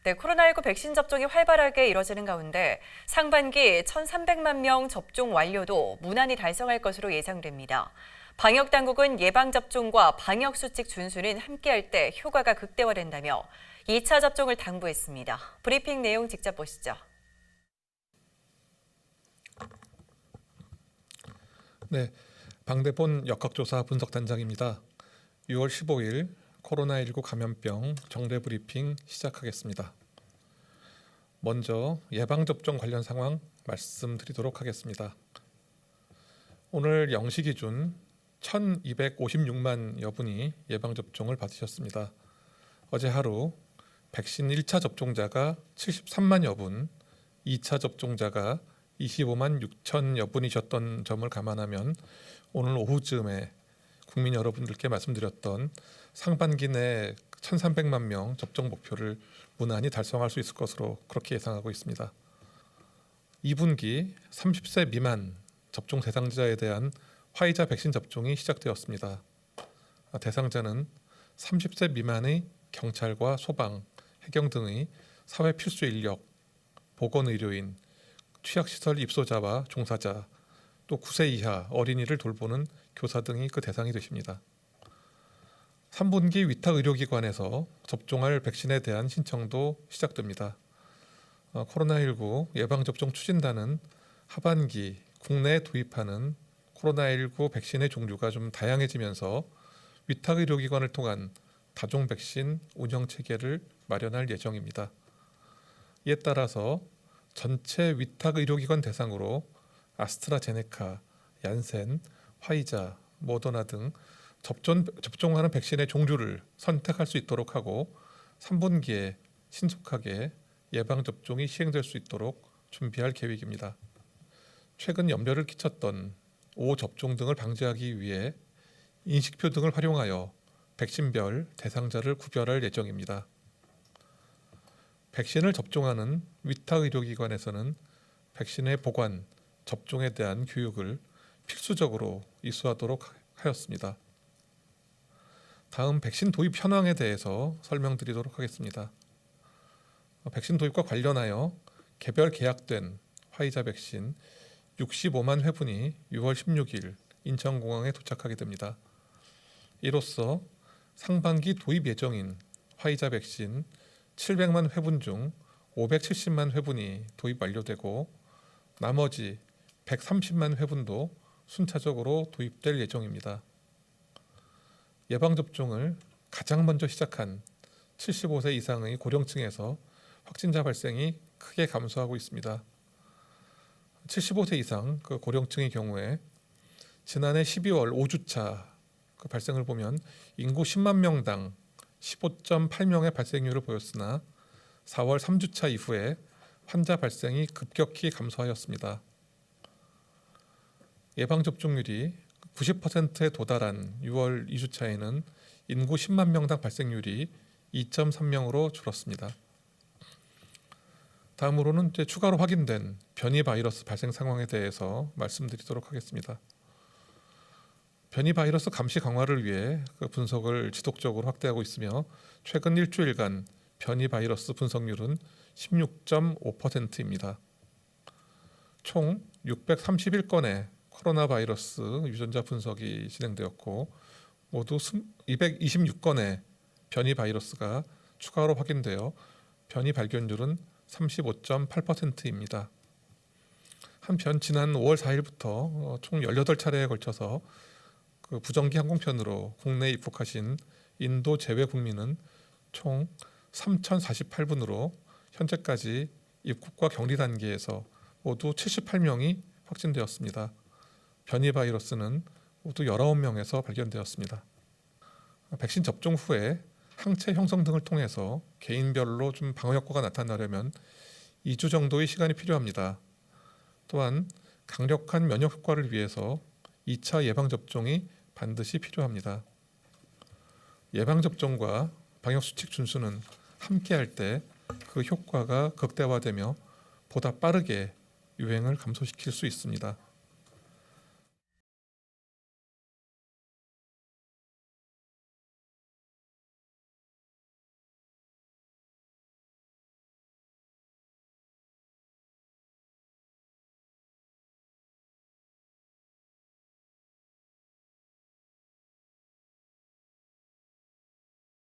네, 코로나19 백신 접종이 활발하게 이뤄지는 가운데 상반기 1,300만 명 접종 완료도 무난히 달성할 것으로 예상됩니다. 방역당국은 예방접종과 방역수칙 준수는 함께할 때 효과가 극대화된다며 2차 접종을 당부했습니다. 브리핑 내용 직접 보시죠. 네, 방대본 역학조사 분석단장입니다. 6월 15일 코로나19 감염병 정례 브리핑 시작하겠습니다. 먼저 예방접종 관련 상황 말씀드리도록 하겠습니다. 오늘 0시 기준 1,256만 여분이 예방접종을 받으셨습니다. 어제 하루 백신 1차 접종자가 73만 여분, 2차 접종자가 25만 6천 여분이셨던 점을 감안하면 오늘 오후쯤에 국민 여러분들께 말씀드렸던 상반기 내 1,300만 명 접종 목표를 무난히 달성할 수 있을 것으로 그렇게 예상하고 있습니다. 2분기 30세 미만 접종 대상자에 대한 화이자 백신 접종이 시작되었습니다. 대상자는 30세 미만의 경찰과 소방, 해경 등의 사회 필수 인력, 보건의료인, 취약시설 입소자와 종사자, 또 9세 이하 어린이를 돌보는 교사 등이 그 대상이 되십니다. 3분기 위탁의료기관에서 접종할 백신에 대한 신청도 시작됩니다. 코로나19 예방접종 추진단은 하반기 국내에 도입하는 코로나19 백신의 종류가 좀 다양해지면서 위탁의료기관을 통한 다종 백신 운영 체계를 마련할 예정입니다. 이에 따라서 전체 위탁의료기관 대상으로 아스트라제네카, 얀센, 화이자, 모더나 등 접종하는 백신의 종류를 선택할 수 있도록 하고 3분기에 신속하게 예방접종이 시행될 수 있도록 준비할 계획입니다. 최근 염려를 끼쳤던 오접종 등을 방지하기 위해 인식표 등을 활용하여 백신별 대상자를 구별할 예정입니다. 백신을 접종하는 위탁의료기관에서는 백신의 보관, 접종에 대한 교육을 필수적으로 이수하도록 하였습니다. 다음 백신 도입 현황에 대해서 설명드리도록 하겠습니다. 백신 도입과 관련하여 개별 계약된 화이자 백신 65만 회분이 6월 16일 인천공항에 도착하게 됩니다. 이로써 상반기 도입 예정인 화이자 백신 700만 회분 중 570만 회분이 도입 완료되고 나머지 130만 회분도 순차적으로 도입될 예정입니다. 예방접종을 가장 먼저 시작한 75세 이상의 고령층에서 확진자 발생이 크게 감소하고 있습니다. 75세 이상 그 고령층의 경우에 지난해 12월 5주차 그 발생을 보면 인구 10만 명당 15.8명의 발생률을 보였으나 4월 3주차 이후에 환자 발생이 급격히 감소하였습니다. 예방접종률이 90%에 도달한 6월 2주차에는 인구 10만 명당 발생률이 2.3명으로 줄었습니다. 다음으로는 이제 추가로 확인된 변이 바이러스 발생 상황에 대해서 말씀드리도록 하겠습니다. 변이 바이러스 감시 강화를 위해 그 분석을 지속적으로 확대하고 있으며 최근 일주일간 변이 바이러스 분석률은 16.5%입니다. 총 631건의 코로나 바이러스 유전자 분석이 진행되었고 모두 226건의 변이 바이러스가 추가로 확인되어 변이 발견률은 35.8%입니다. 한편 지난 5월 4일부터 총 18차례에 걸쳐서 그 부정기 항공편으로 국내에 입국하신 인도 제외 국민은 총 3,048분으로 현재까지 입국과 격리 단계에서 모두 78명이 확진되었습니다. 변이 바이러스는 모두 19명에서 발견되었습니다. 백신 접종 후에 항체 형성 등을 통해서 개인별로 좀 방어 효과가 나타나려면 2주 정도의 시간이 필요합니다. 또한 강력한 면역 효과를 위해서 2차 예방접종이 반드시 필요합니다. 예방접종과 방역수칙 준수는 함께할 때 그 효과가 극대화되며 보다 빠르게 유행을 감소시킬 수 있습니다.